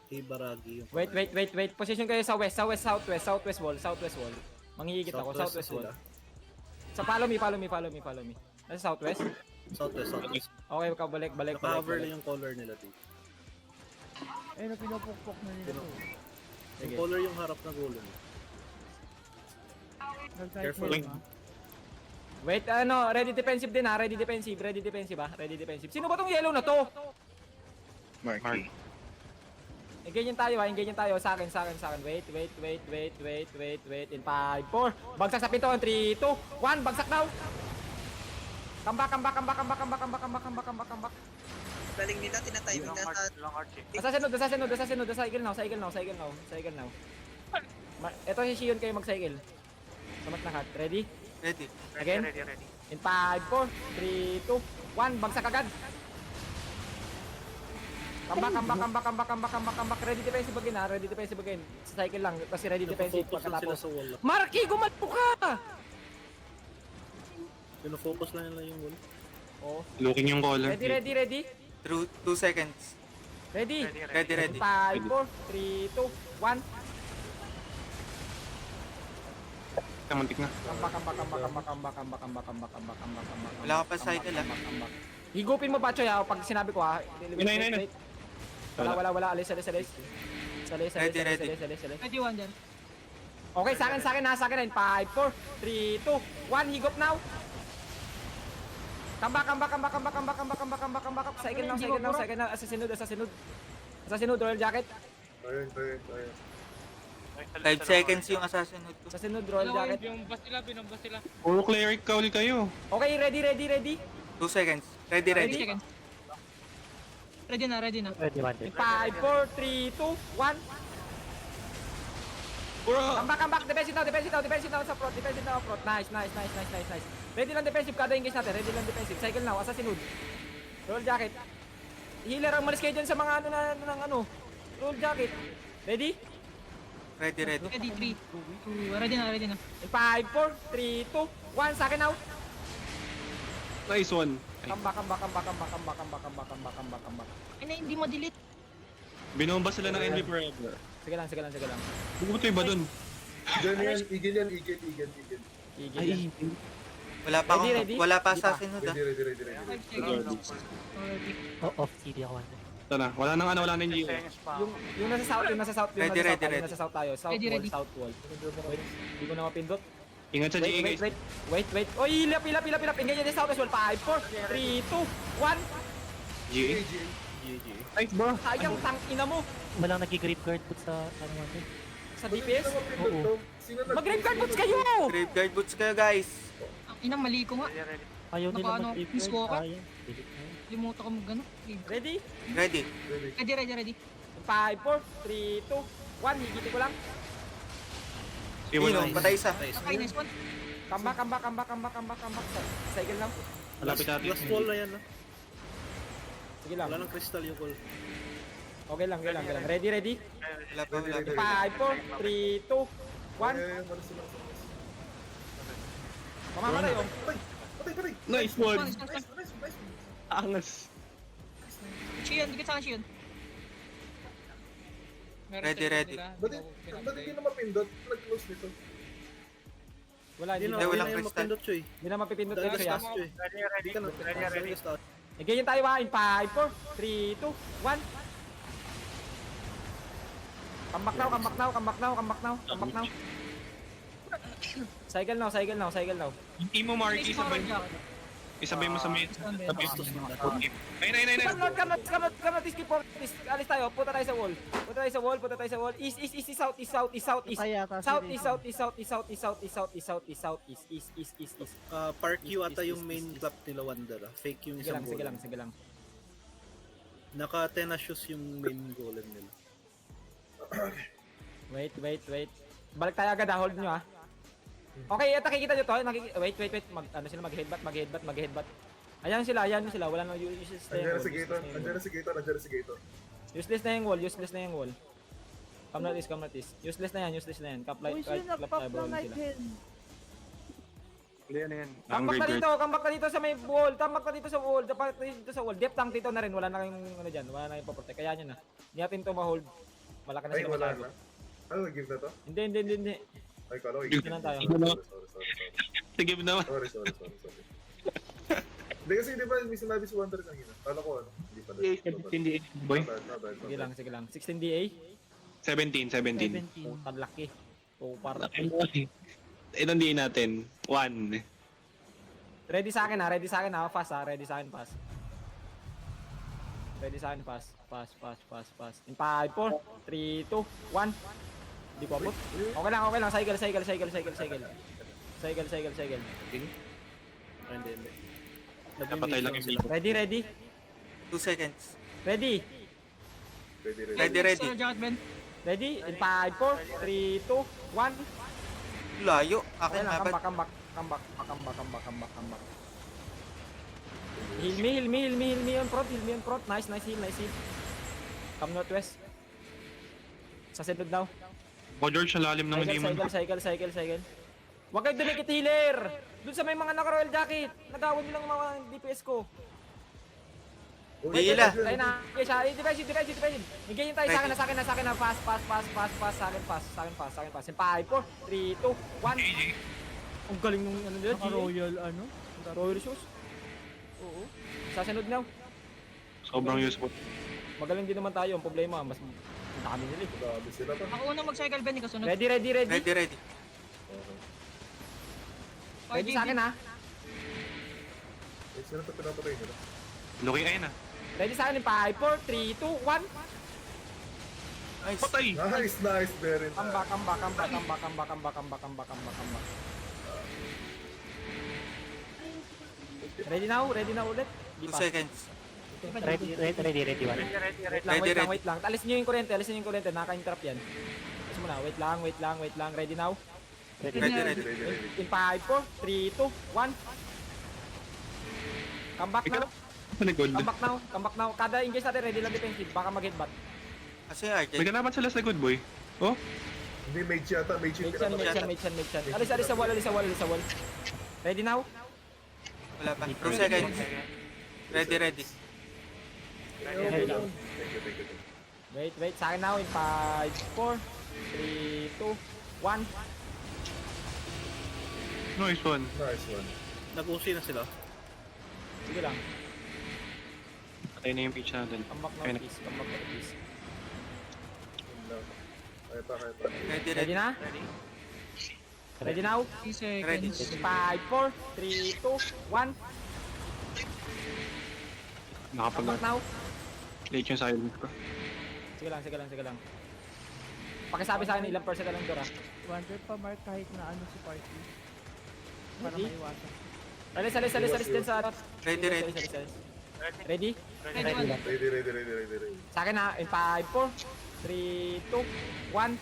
Ibaragi yung... Wait. Position kayo sa west, southwest wall. Manghihigit ako, southwest wall. Sa follow me. Nasa southwest? Southwest. Okay, balik. Naka-cover lang yung color nila dito. Ayun, pinupukpok na nila to. Yung color yung harap na golem. Careful. Wait, ready defensive din ha, ready defensive ha, ready defensive. Sino ba tong yellow na to? Mark. Ganyan tayo, sa akin. Wait. In 5, 4, bagsak sa pinto, 3, 2, 1, bagsak daw. Comeback. Galing nila, tinatiming na sa... Nasa cycle now. Ito si Shion kayo mag-cycle. Samat na cut. Ready? Ready. Again? Ready. In 5, 4, 3, 2, 1, bagsak agad. Comeback. Ready defensive again. Sa cycle lang, kasi ready defensive Focus lang sila pagkatapos. sa wall. Marky, gumalpo ka! Pino-focus lang nila yung wall. Oh. Looking yung color. Ready? Through 2 seconds. Ready? Ready. 5, 4, 3, 2, 1. Muntik na. Comeback. Wala ka pa cycle, ah. Higupin mo ba, Choy, ha? Pag sinabi ko, ha? Inay. Wala. Alis. Ready. Ready, one dyan. Okay, sa akin na. 5, 4, 3, 2, 1, higop now. Comeback. Cycle now. Assassinode, royal jacket. Burn. 5 seconds yung assassin hood ko. Assassinode, royal jacket. Binumbas sila. Puro cleric ka ulit kayo. Okay, ready. 2 seconds. Ready. 30 seconds. Ready na. In 5, 4, 3, 2, 1. Comeback. Defensive now sa front. Nice. Ready lang defensive. Kada engage natin. Ready lang defensive. Cycle now. Assassinode. Royal jacket. Healer ang malis kayo dyan sa mga Royal jacket. Ready? Ready. Ready, 3, 2, ready na. In 5, 4, 3, 2, 1. Sa akin now. Nice one. Comeback. Ay na, hindi mo delete. Binomba sila ng enemy forever. Sige lang. Buto iba dun. Eagle yan. Igil. Ready? Wala pa assassin hood, ah. Ready. 5 seconds. Off TV ako. Ito na. Wala nang GO. Yung nasa south. Ready. Nasa south tayo. Ready. South wall. Wait, hindi ko na mapindot. Ingat sa GA guys. Wait. Oy, hilap. Engage din sa south wall. 5, 4, 3, 2, 1. GA. Nice bro. Sayang, tangina mo. Walang nag-grave guard put sa ano natin. Sa DPS? Oo. Mag-grave guard boots kayo! Graveyard boots kayo, guys. Ang inang mali ko nga. Ayaw nila Nakaano, mag-grave miss ko guard. ako. Ayaw. Delete na yun. Limutan ko mag-ano. Ready? Ready. Ready. 5, 4, 3, 2, 1. Higitin ko lang. Ino, patay isa. Okay, nice one. Comeback. Cycle lang. Malapit natin. Last wall na yan. Sige lang. Wala nang crystal yung wall. Okay lang. Ready? Wala pa. 5, 4, 3, 2, 1. Mamamatay oh. Nice one. Nice. Angas. Shion, dikit sa akin, Shion. Ready. Ba't hindi na mapindot? Nag-close nito. Wala, Hindi hindi na, na. walang yung crystal. mapindot, Choy. Hindi na mapipindot Dahil dito ya. stats, Choy. Ready. Ganyan tayo ha. In 5, 4, 3, 2, 1. Comeback now. Cycle now. Yung team mo Marky isabay mo sa mid. Ayun. Come not, skip for this. Alis tayo, punta tayo sa wall. East. Park you ata yung main club nila Wander. Fake yung isang Sige golem. lang. Naka-tenacious yung main golem nila. Wait. Balik tayo agad ha, hold nyo ha. Okay, ito nakikita nyo to. Wait. Mag-headbutt. Ayan sila. Wala nang useless na yung wall. Useless na yung wall. Come not this. Useless na yan. Cap light tayo bro sila. Comeback na dito sa may wall. Comeback na dito sa wall. Depth lang dito na rin. Wala na yung ano dyan. Wala na yung paprotect. Kaya nyo na. Hindi natin ito ma-hold. Malaki na Ay, sila wala masyado. na. Ano, give na to? Hindi. Ay, kala ko Give i-give na tayo. Sorry. Sige naman. Sorry. Hindi kasi di ba may sinabi si Wonder kanina? Kala ko ano, hindi pa na. Hindi, boy. Not bad. Sige lang. 16 DA. 17. 17. Putang laki. Para Ilan din natin? 1. ready sa akin ha. Fast ha. Ready sa akin fast. Fast. In 5, 4, 3, 2, 1. Di ko abot. Okay lang. Cycle. Hindi. Napatay lang yung sila. Ready. 2 seconds. Ready. Ready. Ready. In 5, 4, 3, 2, 1. Layo. Okay Akin lang. mabad. Comeback. Heal me on front. Nice heal. Come northwest. Sa sunod daw. Ako George, ang lalim ng demon. Cycle. Huwag kayo dumikit healer! Doon sa may mga naka-royal jacket. Nagawan nyo lang mga DPS ko. Hila. Tayo na. Okay siya. Defensive. Hinggayin tayo sa akin na. Fast. Sa akin fast. In 5, 4, 3, 2, 1. Ang galing nung ano nila. Naka-royal, ano? Royal shoes. Oo. Sa sunod na. Sobrang useful. Magaling din naman tayo. Ang problema, mas dami nila. Grabe sila pa. Ako unang mag-cycle Ben, kasunod. Ready. Ready. Ready sa akin ha. Eh, sila pa pinapatay nila. Looking ayun ah. Ready sa akin in 5, 4, 3, 2, 1. Nice. Patay! Nice, very nice. Comeback. Ready now ulit. 2 seconds. Ready, one. Wait lang. Alisin nyo yung kurente. Naka-interrupt yan. Alisin mo na. Wait lang. Ready now. Ready. In 5, 4, 3, 2, 1. Comeback now. Comeback now. Kada engage natin, ready lang defensive. Baka mag-headbutt. Kasi RJ. May kalaban sila sa good boy. Oh? Hindi, mage yata. Mage yung pinapatay. Mage yan. Alis sa wall. Ready now. Wala pa. 2 seconds. Ready. Thank you. Wait. Sa akin now in 5, 4, 3, 2, 1. Nice one. Nice one. Nag-usi na sila. Sige lang. Patay na yung pitch natin. Comeback now, please. Kaya pa. Ready na? Ready now? 3 seconds. Ready. 5, 4, 3, 2, 1. Comeback now. Late yung silent ko. Sige lang. Pakisabi sa akin ilang percent na lang Dora. Wonder pa mark kahit na ano si party. Para Ready? maiwasan. Alis din sa... Ready. Ready? Ready. Sa akin na, in 5, 4, 3, 2, 1.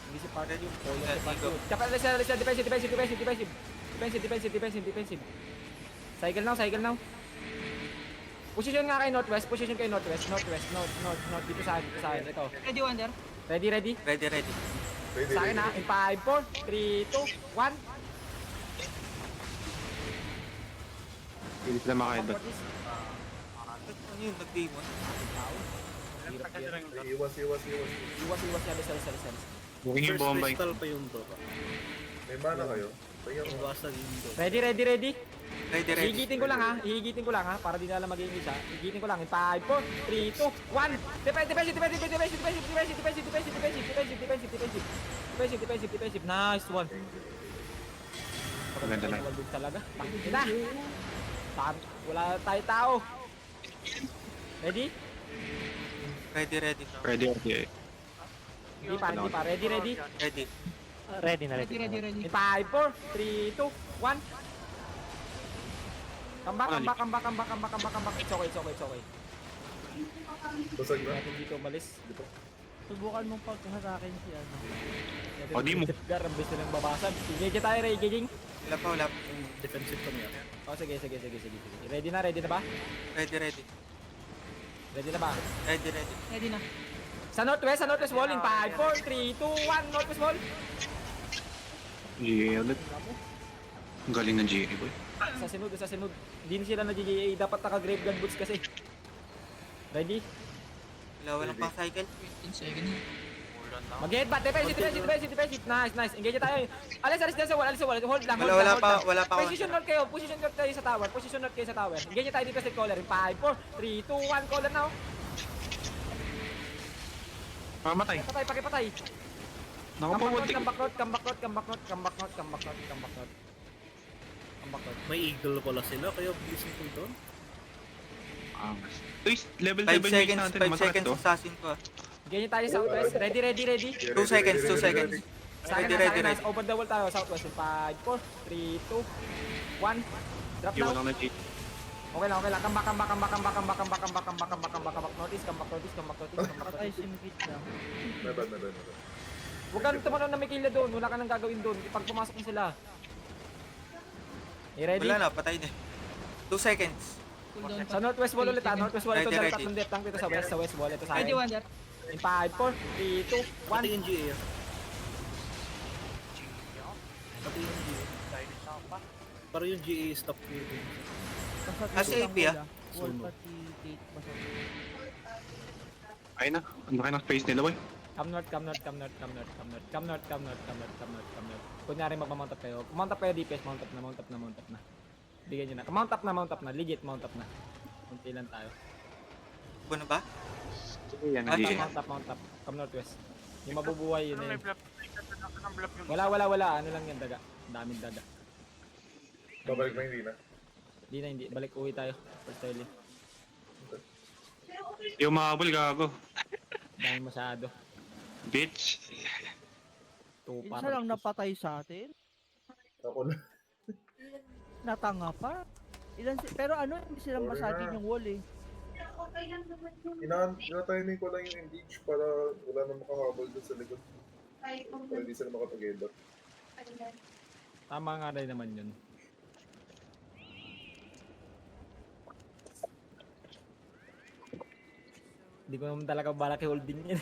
Hindi si Parker yun. Oh, yun si Parker. Dapat alis na. Defensive. Cycle now. Position nga kayo northwest. North. Dito sa akin. Ito. Ready, Wonder. Ready? Ready. Sa akin na, in 5, 4, 3, 2, 1. Hindi sila makaheadbutt. Ano yun? Nag-demon? Iwas. Iwas, alis. Booking yung First bombay. crystal pa yung Dora. May mana kayo. Tingnan mo. Iwasan yung Dora. Ready? Ready. Hihigitin ko lang ha, para di na lang mag-iingis ha. Hihigitin ko lang in 5, 4, 3, 2, 1. Defensive. Nice one. Maganda lang. Waldog talaga. Pakita na. Wala tayo tao. Ready? Ready. Ready. Hindi pa. Ready? Ready. Ready na. In 5, 4, 3, 2, 1. Comeback. It's okay. Basag na. Natin dito umalis. Subukan mong pagkahatakin si ano. O, di mo. Gar, ang bilis nilang babasan. Engage tayo, engaging. Wala pa. Defensive kami ah. Oh, sige. Ready na ba? Ready. Ready na ba? Ready na. Sa northwest wall in 5, 4, 3, 2, 1. Northwest wall. GA ulit. Ang galing ng GA boy. Sa sunod. Hindi na sila na GGA. Dapat naka-grave gun boots kasi. Ready? Wala, walang pang cycle. 15 seconds. Mag-headbutt, defensive. Nice. Engage tayo. Alis dyan sa wall, hold lang. Wala pa ako. Position north kayo sa tower. Engage tayo dito sa caller. 5, 4, 3, 2, 1, caller now. Mamatay. Pakipatay. Nakapawatik. Come back north. May eagle pala sila, kaya blessing ko doon. Uy, level 5 base seconds, natin. 5 Mataas seconds to. assassin ko. Engage tayo sa southwest. Ready. 2 seconds. Sa akin Ready. na. Open the wall tayo, southwest. 5, 4, 3, 2, 1. Drop Iwan now. lang na Jade. Okay lang. Come back. Northeast. Patay si Mikit lang. May bad. Huwag kang tumalon na may kila doon. Wala ka nang gagawin doon. Pag pumasok na sila. Ready? Wala na, patay na. 2 seconds. Cooldown pa. Sa northwest wall ulit ha. Northwest wall ito. Ready, Dalawa ready. tatlong depth tank dito sa west wall. Ito sa Ready, akin. Wonder. In 5, 4, 3, 2, 1. Pati yung GA. Pati yung GA. Pero yung GA stop ko yun. Ah, si AP, ah. Wall pati gate basta. Ayun na. Ang laki ng space nila, boy. Come north. Kunyari magmamount up kayo. Mount up kayo DPS. Mount up na. Bigyan nyo na. Mount up na. Legit mount up na. Kunti lang tayo. Buno ba? Yan, Ah, hindi. sige. Mount up. Come northwest. Yung mabubuhay yun na yun. Wala. Ano lang yan, daga. Ang daming daga. Babalik na hindi na. Hindi. Balik uwi tayo. First early. Yung mahabol, gago. Dami masyado. Bitch. Tupar. Isa lang napatay sa atin. Ako na. Natanga pa. Pero hindi silang Sorry basagin na. yung wall eh. Inatiming ko lang yung engage para wala na makahabol doon sa likod. Para hindi sila makapag-headbutt. Tama nga rin naman yun. Hindi ko naman talaga balak i-holding yun.